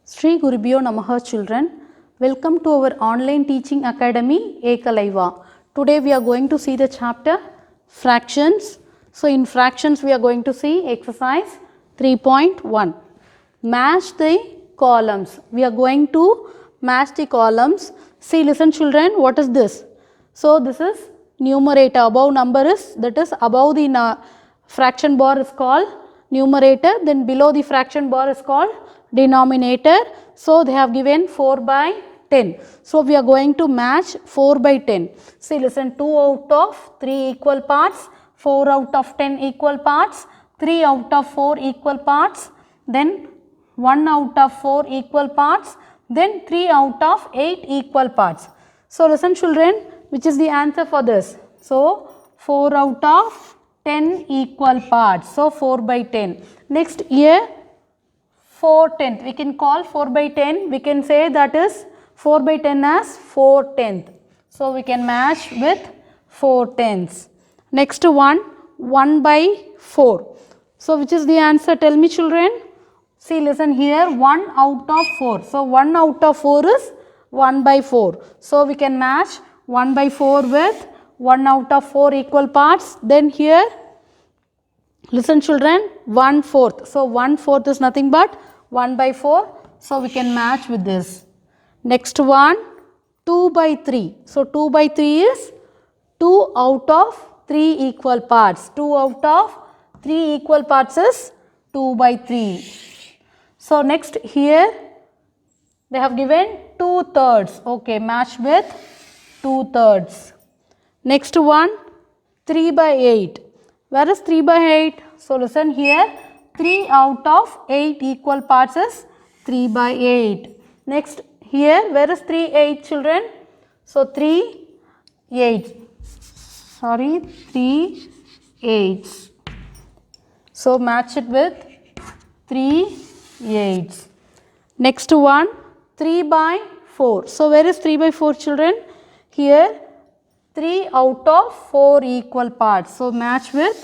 Sri Gurubhyo Namaha children, welcome to our online teaching academy Ekalaiva. Today we are going to see the chapter fractions. So in fractions we are going to see exercise 3.1. Match the columns. We are going to match the columns. See, listen children, what is this? So this is numerator, above number is, that is above the fraction bar is called numerator, then below the fraction bar is called denominator. So they have given 4 by 10. So we are going to match 4 by 10. See, listen, 2 out of 3 equal parts, 4 out of 10 equal parts, 3 out of 4 equal parts, then 1 out of 4 equal parts, then 3 out of 8 equal parts. So listen children, which is the answer for this? So 4 out of 10 equal parts. So 4 by 10. Next here 4/10. We can call 4 by 10. We can say that is 4 by 10 as 4/10. So we can match with 4/10. Next one 1 by 4. So which is the answer? Tell me children. See, listen here, 1 out of 4. So 1 out of 4 is 1 by 4. So we can match 1 by 4 with 1 out of 4 equal parts. Then here, listen children, 1/4. So 1/4 is nothing but 1 by 4. So we can match with this. Next one, 2 by 3. So 2 by 3 is 2 out of 3 equal parts. 2 out of 3 equal parts is 2 by 3. So next here they have given 2/3. Okay, match with 2/3. Next one 3 by 8. Where is 3 by 8? So listen here, 3 out of 8 equal parts is 3 by 8. Next here, where is 3/8 children? So 3/8. Sorry, 3/8. So match it with 3/8. Next one 3 by 4. So where is 3 by 4 children? Here 3 out of 4 equal parts. So match with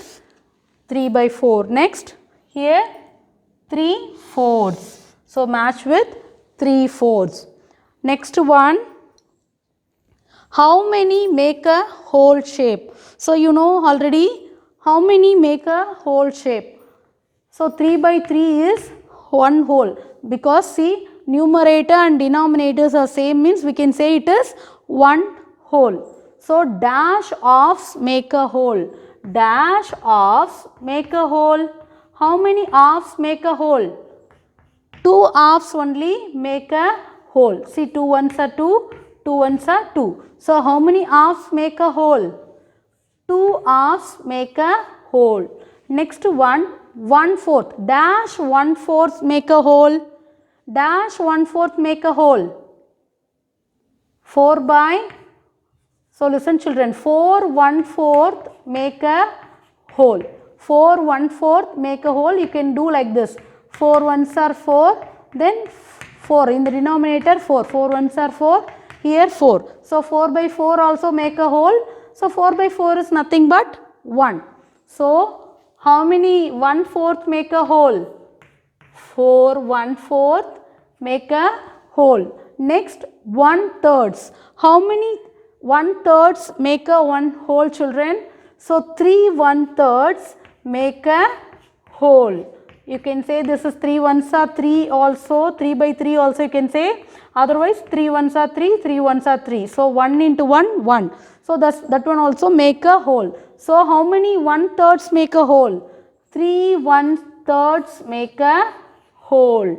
3 by 4. Next here 3/4. So match with 3/4. Next one, how many make a whole shape? So you know already how many make a whole shape. So 3 by 3 is one whole, because see, numerator and denominators are same, means we can say it is one whole. So dash offs make a whole. Dash offs make a whole. How many offs make a whole? 2 offs only make a whole. See, 2 ones are 2, 2 ones are 2. So how many offs make a whole? 2 offs make a whole. Next one 1/4. Dash 1/4 make a whole. Dash 1/4 make a whole. 4 by, so listen children, 4/1/4 make a whole. 4/1/4 make a whole. You can do like this. 4 ones are 4, then 4 in the denominator 4. 4 ones are 4. Here 4. So 4 by 4 also make a whole. So 4 by 4 is nothing but 1. So how many 1/4 make a whole? 4/1/4 make a whole. Next 1/3. How many 1/3 make a one whole children? So 3/1/3 make a whole. You can say this is 3 ones are 3 also, 3 by 3 also you can say. Otherwise 3 ones are 3, 3 ones are 3. So 1 into 1, 1. So that one also make a whole. So how many 1/3 make a whole? 3/1/3 make a whole.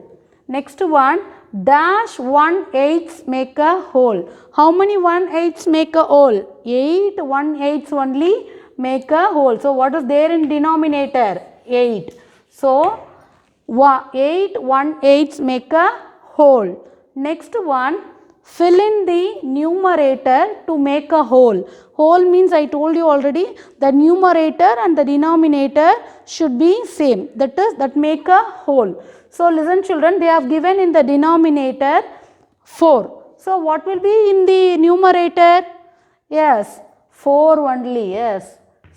Next one, dash 1/8 make a whole. How many 1/8 make a whole? 8 1/8 only make a whole. So what is there in denominator? 8. So 8 1/8 make a whole. Next one, fill in the numerator to make a whole. Whole means I told you already, the numerator and the denominator should be same. That make a whole. So listen children, they have given in the denominator 4. So what will be in the numerator? Yes, 4 only. Yes,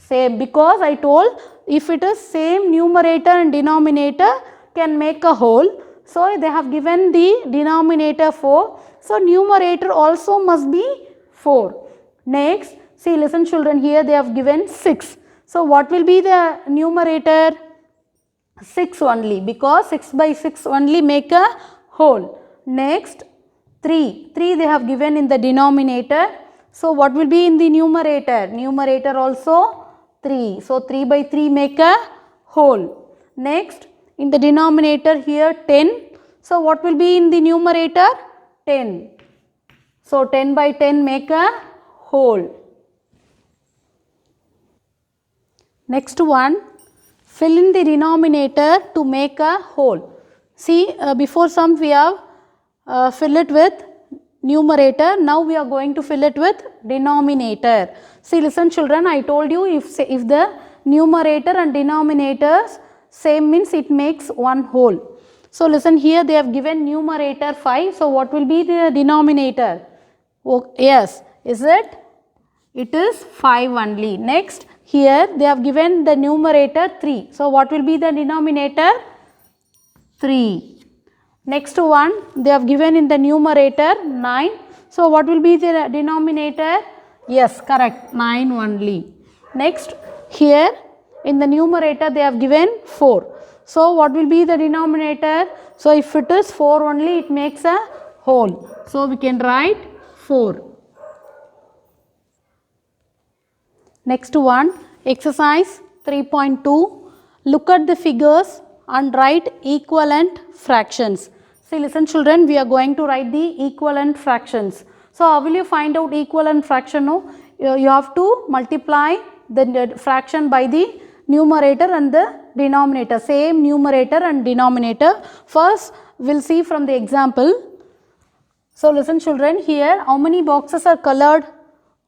same, because I told if it is same numerator and denominator can make a whole. So they have given the denominator 4. So numerator also must be 4. Next, see, listen children, here they have given 6. So what will be the numerator? 6 only, because 6 by 6 only make a whole. Next, 3 they have given in the denominator. So what will be in the numerator? Numerator also 3. So 3 by 3 make a whole. Next, in the denominator here 10. So what will be in the numerator? 10. So 10 by 10 make a whole. Next one, fill in the denominator to make a whole. See, before sum we have fill it with numerator. Now we are going to fill it with denominator. See, listen children, I told you if the numerator and denominators same means it makes one whole. So listen, here they have given numerator 5. So what will be the denominator? Oh, yes, is it? It is 5 only. Next, here they have given the numerator 3. So what will be the denominator? 3. Next one, they have given in the numerator 9. So what will be the denominator? Yes, correct, 9 only. Next, here in the numerator they have given 4. So what will be the denominator? So if it is 4 only, it makes a whole. So we can write 4. Next one, exercise 3.2. Look at the figures and write equivalent fractions. See, listen children, we are going to write the equivalent fractions. So how will you find out equivalent fraction? No? You have to multiply the fraction by the numerator and the denominator. Same numerator and denominator. First, we will see from the example. So listen children, here how many boxes are colored?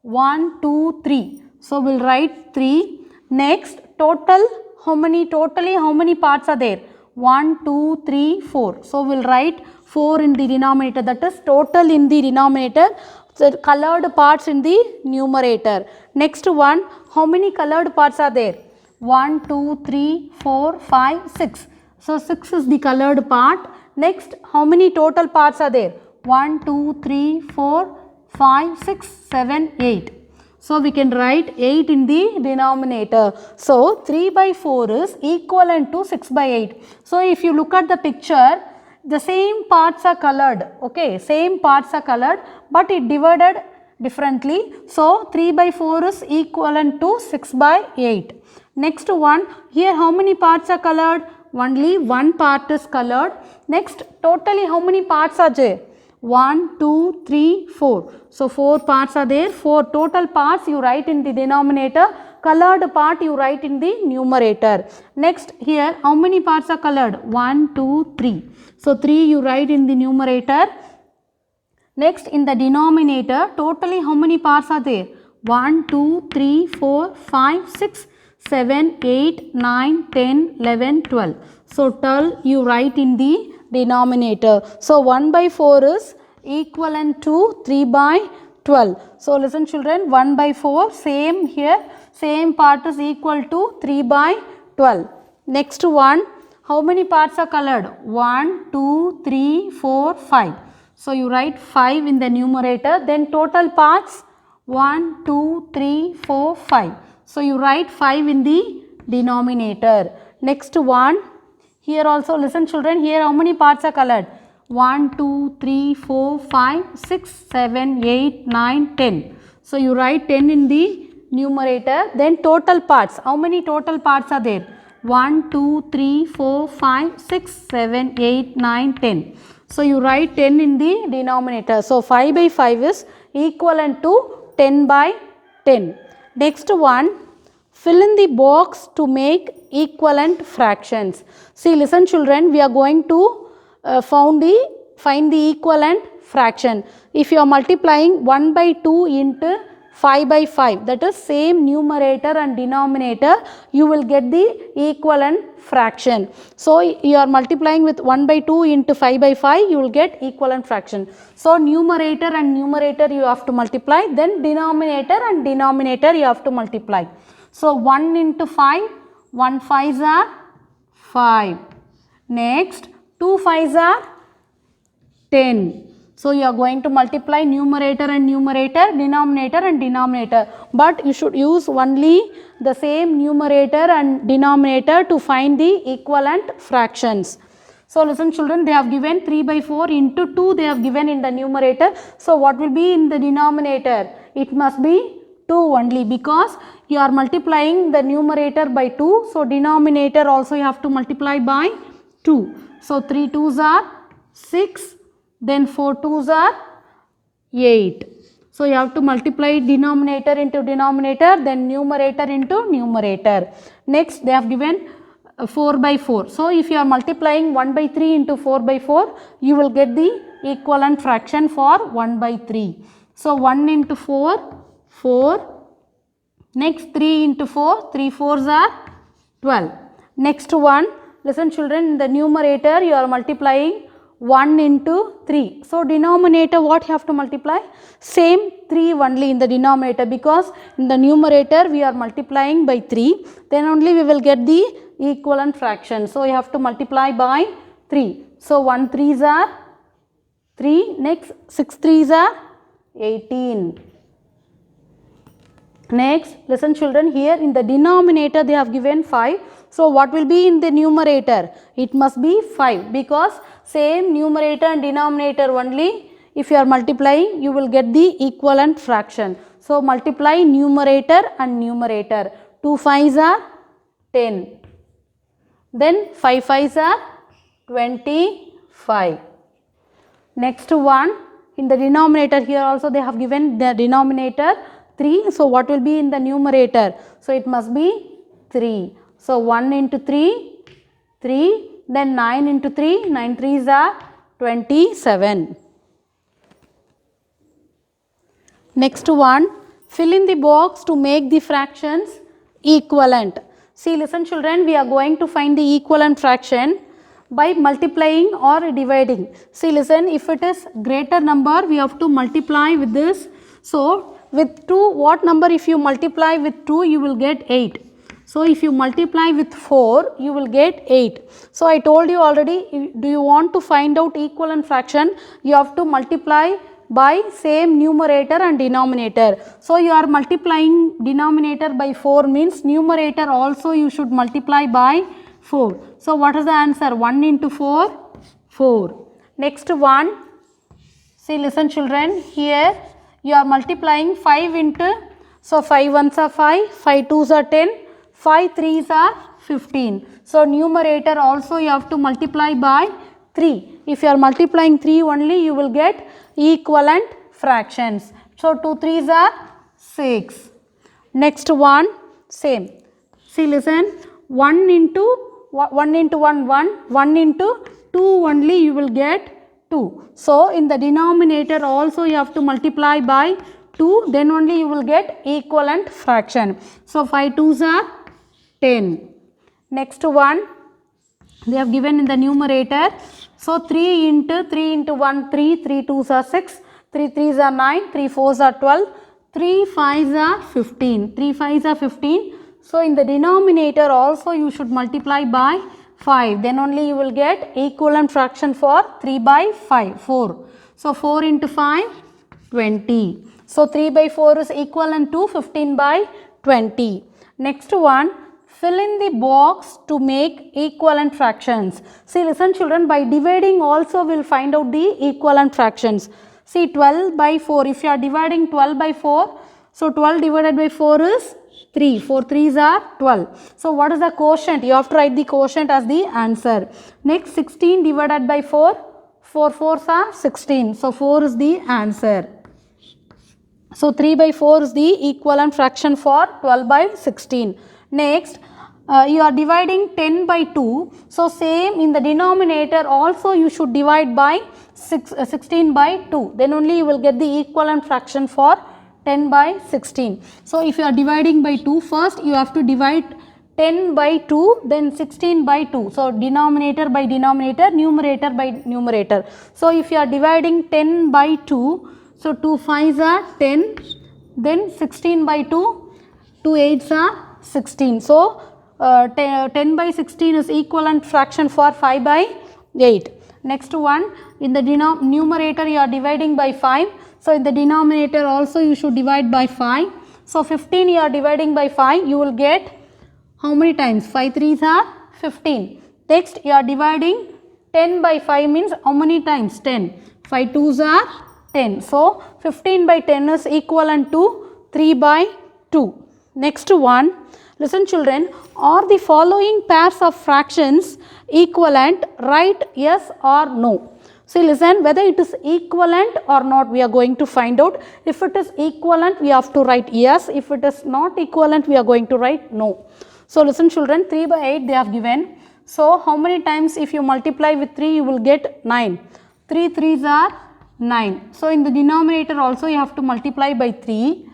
1, 2, 3. So we will write 3. Next, totally how many parts are there? 1, 2, 3, 4. So we will write 4 in the denominator, that is total in the denominator. So colored parts in the numerator. Next one, how many colored parts are there? 1, 2, 3, 4, 5, 6. So 6 is the colored part. Next, how many total parts are there? 1, 2, 3, 4, 5, 6, 7, 8. So we can write 8 in the denominator. So 3 by 4 is equivalent to 6 by 8. So if you look at the picture, the same parts are colored. Okay, same parts are colored, but it divided differently. So 3 by 4 is equivalent to 6 by 8. Next one, here how many parts are colored? Only one part is colored. Next, totally how many parts are there? 1, 2, 3, 4. So 4 parts are there. 4 total parts you write in the denominator. Colored part you write in the numerator. Next, here how many parts are colored? 1, 2, 3. So 3 you write in the numerator. Next, in the denominator, totally how many parts are there? 1, 2, 3, 4, 5, 6, 7, 8, 9, 10, 11, 12. So 12 you write in the denominator. So 1 by 4 is equivalent to 3 by 12. So listen children, 1 by 4 same here, same part is equal to 3 by 12. Next one, how many parts are colored? 1, 2, 3, 4, 5. So you write 5 in the numerator, then total parts 1, 2, 3, 4, 5. So you write 5 in the denominator. Next one, here also listen children, here how many parts are colored? 1, 2, 3, 4, 5, 6, 7, 8, 9, 10. So you write 10 in the numerator. Then total parts, how many total parts are there? 1, 2, 3, 4, 5, 6, 7, 8, 9, 10. So you write 10 in the denominator. So 5 by 5 is equivalent to 10 by 10. Next one, fill in the box to make equivalent fractions. See, listen children, we are going to find the equivalent fraction. If you are multiplying 1 by 2 into 5 by 5, that is same numerator and denominator, you will get the equivalent fraction. So you are multiplying with 1 by 2 into 5 by 5, you will get equivalent fraction. So numerator and numerator you have to multiply, then denominator and denominator you have to multiply. So 1 into 5, 1 5s are 5. Next, 2 5s are 10. So you are going to multiply numerator and numerator, denominator and denominator, but you should use only the same numerator and denominator to find the equivalent fractions. So listen children, they have given 3 by 4 into 2 they have given in the numerator. So what will be in the denominator? It must be 2 only, because you are multiplying the numerator by 2. So denominator also you have to multiply by 2. So 3 2s are 6, then 4 2s are 8. So you have to multiply denominator into denominator, then numerator into numerator. Next they have given 4 by 4. So if you are multiplying 1 by 3 into 4 by 4, you will get the equivalent fraction for 1 by 3. So 1 into 4, 4. Next 3 into 4, 3 4s are 12. Next one, listen children, in the numerator you are multiplying 1 into 3. So denominator what you have to multiply? Same 3 only in the denominator, because in the numerator we are multiplying by 3. Then only we will get the equivalent fraction. So you have to multiply by 3. So 1 3s are 3. Next 6 3s are 18. Next, listen children, here in the denominator they have given 5. So what will be in the numerator? It must be 5, because same numerator and denominator only. If you are multiplying, you will get the equivalent fraction. So multiply numerator and numerator. 2 5s are 10. Then 5 5s are 25. Next one, in the denominator here also they have given the denominator 3. So what will be in the numerator? So it must be 3. So 1 into 3, 3. Then 9 into 3, 9 3s are 27. Next one, fill in the box to make the fractions equivalent. See, listen children, we are going to find the equivalent fraction by multiplying or dividing. See, listen, if it is greater number, we have to multiply with this. So with 2, what number if you multiply with 2, you will get 8. So if you multiply with 4, you will get 8. So I told you already, do you want to find out equivalent fraction? You have to multiply by same numerator and denominator. So you are multiplying denominator by 4 means numerator also you should multiply by 4. So what is the answer? 1 into 4, 4. Next one, see, listen children, here you are multiplying 5 into, so 5 1s are 5, 5 2s are 10, 5 3s are 15. So numerator also you have to multiply by 3. If you are multiplying 3 only, you will get equivalent fractions. So 2 3s are 6. Next one, same. See, listen, 1 into 1 into 1 1, 1 into 2 only you will get 2. So in the denominator also you have to multiply by 2, then only you will get equivalent fraction. So 5 2s are 10. Next one, they have given in the numerator. So 3 into 1 3, 3 2s are 6, 3 3s are 9, 3 4s are 12, 3 5s are 15, 3 5s are 15. So in the denominator also you should multiply by 5, then only you will get equivalent fraction for 3 by 5, 4. So 4 into 5, 20. So 3 by 4 is equivalent to 15 by 20. Next one, fill in the box to make equivalent fractions. See, listen children, by dividing also we will find out the equivalent fractions. See, 12 by 4, if you are dividing 12 by 4, so 12 divided by 4 is 3, 4 3s are 12. So what is the quotient? You have to write the quotient as the answer. Next, 16 divided by 4, 4 4s are 16. So 4 is the answer. So 3 by 4 is the equivalent fraction for 12 by 16. Next, you are dividing 10 by 2. So same in the denominator also you should divide by 16 by 2. Then only you will get the equivalent fraction for 10 by 16. So if you are dividing by 2, first you have to divide 10 by 2, then 16 by 2. So denominator by denominator, numerator by numerator. So if you are dividing 10 by 2, so 2 5s are 10, then 16 by 2, 2 8s are 16. So 10 by 16 is equivalent fraction for 5 by 8. Next one, in the numerator you are dividing by 5. So in the denominator also you should divide by 5. So 15 you are dividing by 5, you will get how many times? 5 3s are 15. Next you are dividing 10 by 5 means how many times? 10. 5 2s are 10. So 15 by 10 is equivalent to 3 by 2. Next one, listen children, are the following pairs of fractions equivalent? Write yes or no. See, listen, whether it is equivalent or not we are going to find out. If it is equivalent we have to write yes. If it is not equivalent we are going to write no. So listen children, 3 by 8 they have given. So how many times if you multiply with 3 you will get 9. 3 3s are 9. So in the denominator also you have to multiply by 3.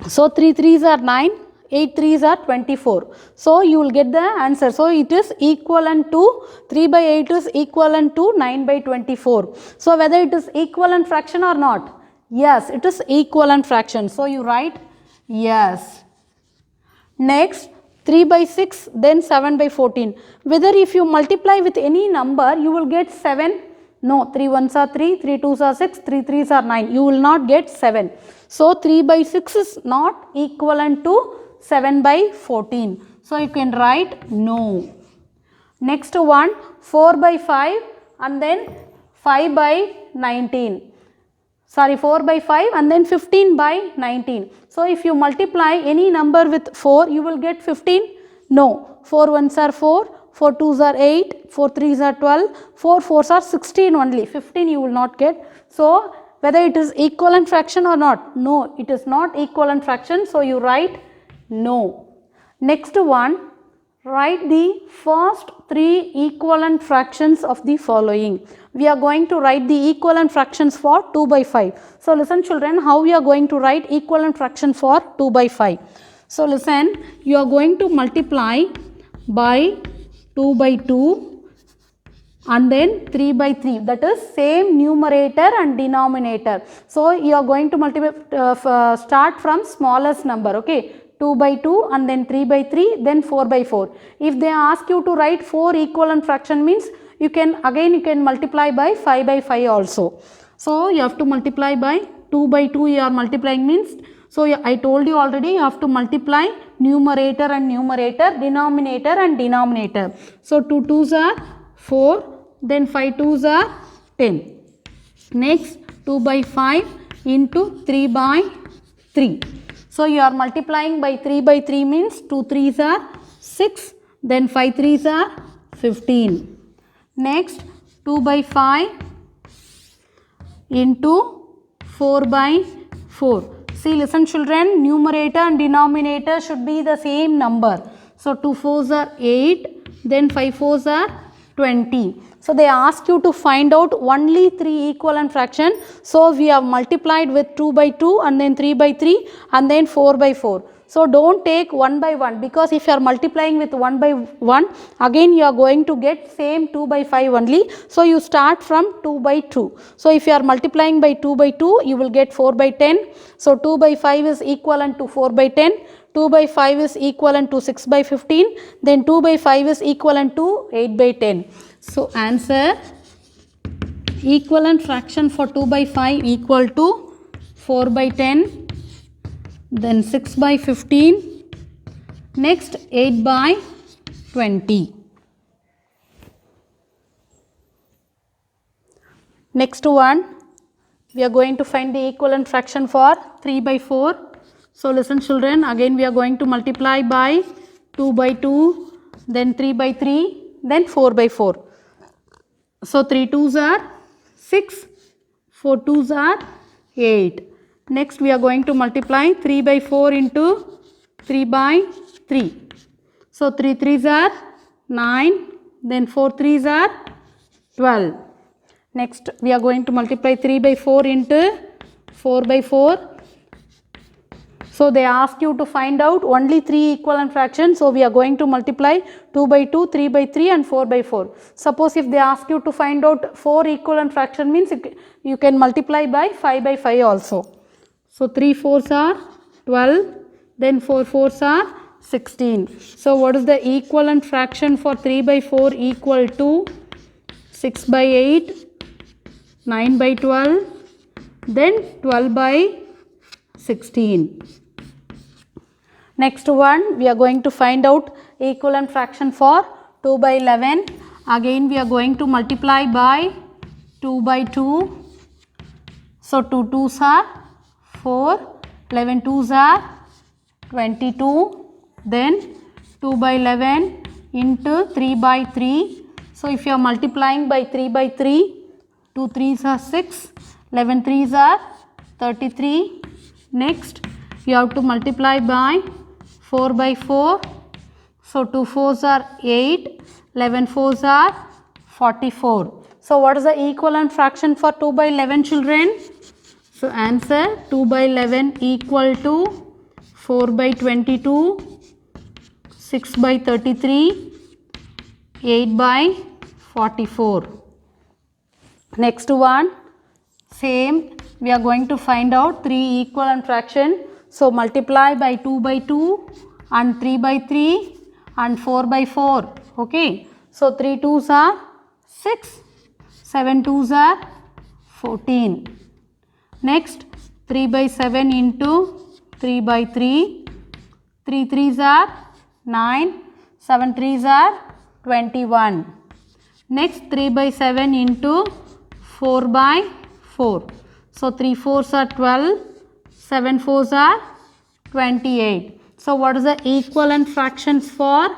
So 3 3s are 9, 8 3s are 24. So you will get the answer. So it is equivalent to 3 by 8 is equivalent to 9 by 24. So whether it is equivalent fraction or not? Yes, it is equivalent fraction. So you write yes. Next, 3 by 6 then 7 by 14. Whether if you multiply with any number you will get 7. No, 3 1s are 3, 3 2s are 6, 3 3s are 9. You will not get 7. So 3 by 6 is not equivalent to 7 by 14. So you can write no. Next one, 4 by 5 and then 5 by 19. Sorry, 4 by 5 and then 15 by 19. So if you multiply any number with 4 you will get 15. No, 4 1s are 4, 4 2s are 8, 4 3s are 12, 4 4s are 16 only, 15 you will not get. So whether it is equivalent fraction or not? No, it is not equivalent fraction. So you write no. Next one, write the first 3 equivalent fractions of the following. We are going to write the equivalent fractions for 2 by 5. So listen children, how we are going to write equivalent fraction for 2 by 5. So listen, you are going to multiply by 2 by 2 and then 3 by 3, that is same numerator and denominator. So you are going to multiply start from smallest number, okay, 2 by 2 and then 3 by 3 then 4 by 4. If they ask you to write 4 equivalent fraction means you can multiply by 5 by 5 also. So you have to multiply by 2 by 2 you are multiplying means, so I told you already you have to multiply numerator and numerator, denominator and denominator. So 2 2s are 4, then 5 2s are 10. Next 2 by 5 into 3 by 3. So you are multiplying by 3 by 3 means 2 3s are 6, then 5 3s are 15. Next 2 by 5 into 4 by 4. See, listen children, numerator and denominator should be the same number. So 2 4s are 8, then 5 4s are 20. So they ask you to find out only 3 equivalent fraction. So we have multiplied with 2 by 2 and then 3 by 3 and then 4 by 4. So don't take 1 by 1, because if you are multiplying with 1 by 1 again you are going to get same 2 by 5 only. So you start from 2 by 2. So if you are multiplying by 2 by 2 you will get 4 by 10. So 2 by 5 is equivalent to 4 by 10. 2 by 5 is equivalent to 6 by 15. Then 2 by 5 is equivalent to 8 by 10. So answer, equivalent fraction for 2 by 5 equal to 4 by 10. Then 6 by 15, next 8 by 20. Next one, we are going to find the equivalent fraction for 3 by 4. So listen children, again we are going to multiply by 2 by 2, then 3 by 3, then 4 by 4. So 3 2s are 6, 4 2s are 8. Next we are going to multiply 3 by 4 into 3 by 3. So 3 3s are 9, then 4 3s are 12. Next we are going to multiply 3 by 4 into 4 by 4. So they ask you to find out only 3 equivalent fractions. So we are going to multiply 2 by 2, 3 by 3 and 4 by 4. Suppose if they ask you to find out 4 equivalent fraction means you can multiply by 5 by 5 also. So 3 4s are 12, then 4 4s are 16. So what is the equivalent fraction for 3 by 4 equal to 6 by 8, 9 by 12, then 12 by 16. Next one, we are going to find out equivalent fraction for 2 by 11. Again we are going to multiply by 2 by 2. So 2 2s are 4, 11 2s are 22, then 2 by 11 into 3 by 3. So if you are multiplying by 3 by 3, 2 3s are 6, 11 3s are 33. Next you have to multiply by 4 by 4. So 2 4s are 8, 11 4s are 44. So what is the equivalent fraction for 2 by 11 children? So answer 2 by 11 equal to 4 by 22, 6 by 33, 8 by 44. Next one, same, we are going to find out 3 equivalent fraction. So multiply by 2 by 2 and 3 by 3 and 4 by 4. Okay. So 3 2s are 6, 7 2s are 14. Next 3 by 7 into 3 by 3, 3 3s are 9, 7 3s are 21. Next 3 by 7 into 4 by 4. So 3 4s are 12, 7 4s are 28. So what is the equivalent fractions for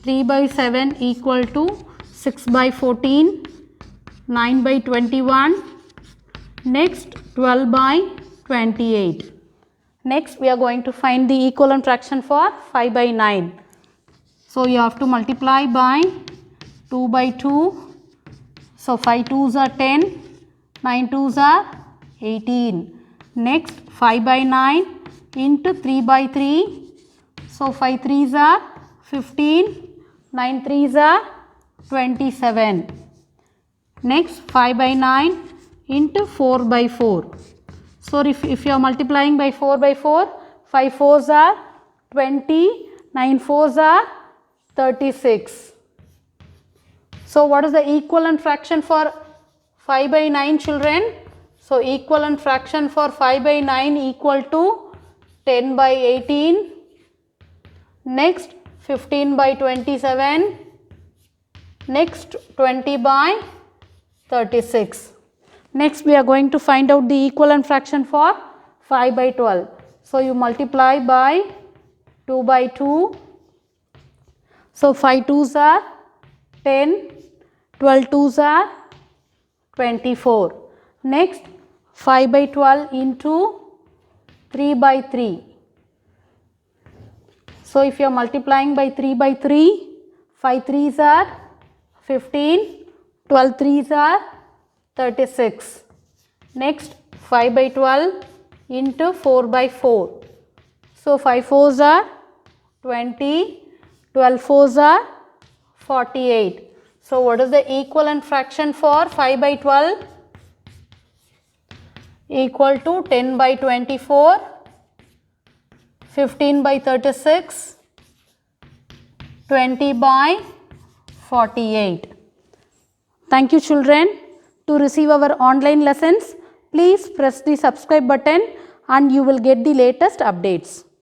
3 by 7 equal to 6 by 14, 9 by 21, next 12 by 28. Next we are going to find the equivalent fraction for 5 by 9. So you have to multiply by 2 by 2. So 5 2s are 10, 9 2s are 18. Next 5 by 9 into 3 by 3. So 5 3s are 15, 9 3s are 27. Next 5 by 9 into 4 by 4. So if you are multiplying by 4 by 4, 5 4s are 20, 9 4s are 36. So what is the equivalent fraction for 5 by 9 children? So equivalent fraction for 5 by 9 equal to 10 by 18. Next 15 by 27. Next 20 by 36. Next we are going to find out the equivalent fraction for 5 by 12. So you multiply by 2 by 2. So 5 2s are 10, 12 2s are 24. Next 5 by 12 into 3 by 3. So if you are multiplying by 3 by 3, 5 3s are 15, 12 3s are 36. Next 5 by 12 into 4 by 4. So 5 4s are 20, 12 4s are 48. So what is the equivalent fraction for 5 by 12? Equal to 10 by 24, 15 by 36, 20 by 48. Thank you children. To receive our online lessons, please press the subscribe button and you will get the latest updates.